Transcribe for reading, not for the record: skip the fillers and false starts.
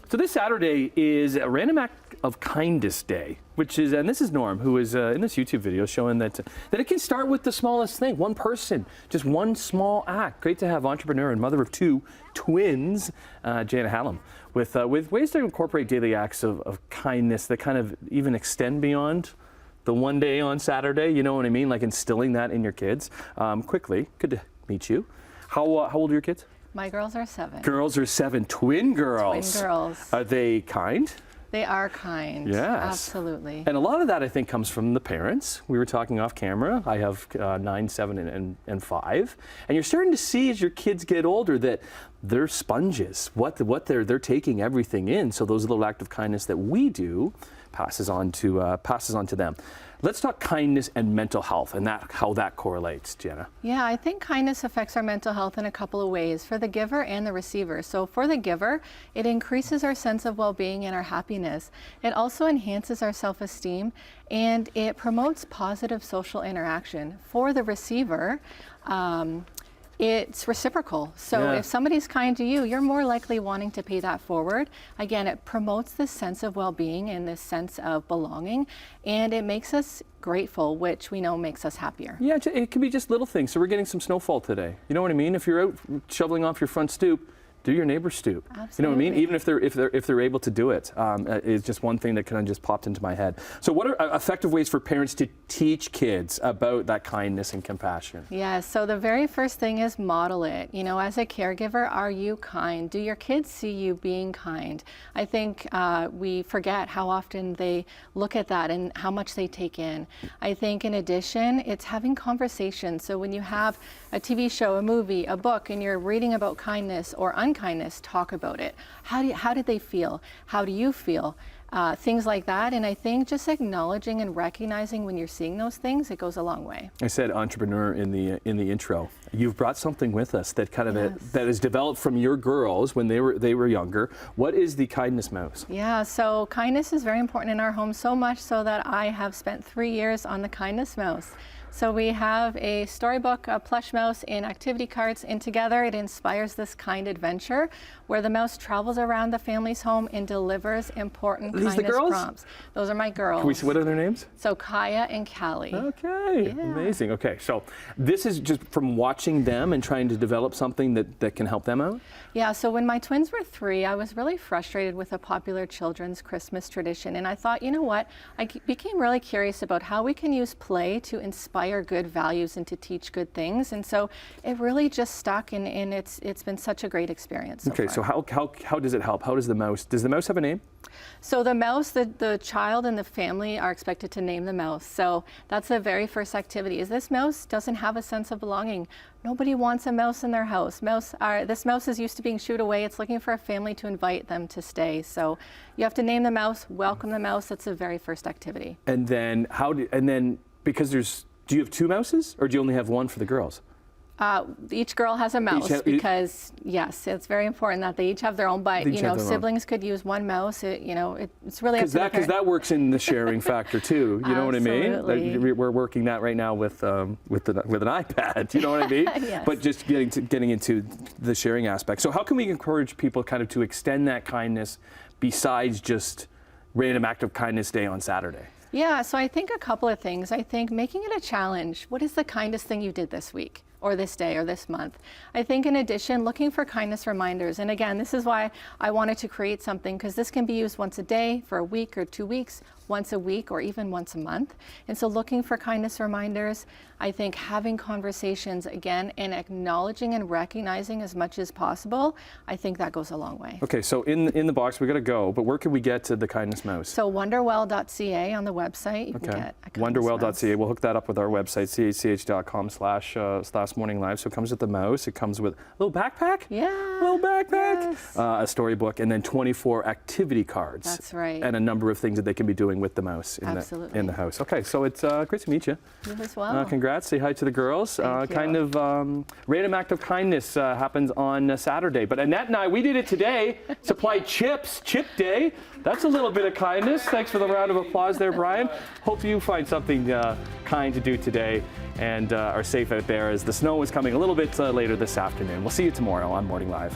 So this Saturday is a Random Act of Kindness Day, which is, and this is Norm, who is in this YouTube video showing that it can start with the smallest thing, one person, just one small act. Great to have entrepreneur and mother of two twins, Jana Hallam, with ways to incorporate daily acts of kindness that kind of even extend beyond the one day on Saturday. You know what I mean? Like instilling that in your kids. Quickly, good to meet you. How old are your kids? My girls are 7. Girls are 7, twin girls. Twin girls. Are they kind? They are kind. Yes. Absolutely. And a lot of that, I think, comes from the parents. We were talking off camera. I have 9, 7, and 5. And you're starting to see as your kids get older that they're sponges. What they're taking everything in. So those little acts of kindness that we do passes on to them. Let's talk kindness and mental health and how that correlates, Jana. Yeah, I think kindness affects our mental health in a couple of ways, for the giver and the receiver. So for the giver, it increases our sense of well-being and our happiness. It also enhances our self-esteem, and it promotes positive social interaction. For the receiver, it's reciprocal. So if somebody's kind to you, you're more likely wanting to pay that forward. Again, it promotes this sense of well-being and this sense of belonging, and it makes us grateful, which we know makes us happier. Yeah, it can be just little things. So we're getting some snowfall today. You know what I mean? If you're out shoveling off your front stoop, do your neighbor's stoop. Absolutely. You know what I mean? Even if they're able to do it, it's just one thing that kind of just popped into my head. So what are effective ways for parents to teach kids about that kindness and compassion? Yeah, so the very first thing is model it. You know, as a caregiver, are you kind? Do your kids see you being kind? I think we forget how often they look at that and how much they take in. I think in addition, it's having conversations. So when you have a TV show, a movie, a book, and you're reading about kindness or unkindness, talk about it. How did they feel? How do you feel? Things like that. And I think just acknowledging and recognizing when you're seeing those things, it goes a long way. I said entrepreneur in the intro. You've brought something with us that kind of that is developed from your girls when they were younger. What is the Kindness Mouse? Yeah, so kindness is very important in our home, so much so that I have spent 3 years on the Kindness Mouse. So we have a storybook, a plush mouse, and activity cards, and together it inspires this kind adventure where the mouse travels around the family's home and delivers important kindness prompts. Those are my girls. Can we see, what are their names? So Kaya and Callie. Okay, amazing. Okay, so this is just from watching them and trying to develop something that can help them out? Yeah, so when my twins were 3, I was really frustrated with a popular children's Christmas tradition, and I thought, you know what, I became really curious about how we can use play to inspire good values and to teach good things, and so it really just stuck, and it's been such a great experience so far. So how does it help? How does the mouse have a name? So the mouse, the child and the family are expected to name the mouse. So that's the very first activity. Is this mouse doesn't have a sense of belonging. Nobody wants a mouse in their house. This mouse is used to being shooed away. It's looking for a family to invite them to stay. So you have to name the mouse, welcome the mouse. That's the very first activity. And then because do you have 2 mouses or do you only have 1 for the girls? Each girl has a mouse because, yes, it's very important that they each have their own, but, you know, siblings could use 1 mouse. It's really up to the parent. Because that works in the sharing factor too. You know what I mean? Like, we're working that right now with an iPad. You know what I mean? Yes. But just getting into the sharing aspect. So how can we encourage people kind of to extend that kindness besides just Random Act of Kindness Day on Saturday? Yeah, so I think a couple of things. I think making it a challenge. What is the kindest thing you did this week, or this day, or this month? I think in addition, looking for kindness reminders. And again, this is why I wanted to create something, because this can be used once a day, for a week or 2 weeks, once a week, or even once a month. And so looking for kindness reminders, I think having conversations again and acknowledging and recognizing as much as possible, I think that goes a long way. Okay, so in the box, we got to go, but where can we get to the Kindness Mouse? So wonderwell.ca on the website. You can get a wonderwell.ca. We'll hook that up with our website, chch.com/morninglive. So it comes with the mouse. It comes with a little backpack. Yeah. A little backpack. Yes. A storybook, and then 24 activity cards. That's right. And a number of things that they can be doing with the mouse in the house. Okay, so it's great to meet you. You as well. Congrats. Say hi to the girls. Thank you. Kind of Random Act of Kindness happens on Saturday. But Annette and I, we did it today. Supplied chips, Chip Day. That's a little bit of kindness. Thanks for the round of applause there, Brian. Hope you find something kind to do today and are safe out there as the snow is coming a little bit later this afternoon. We'll see you tomorrow on Morning Live.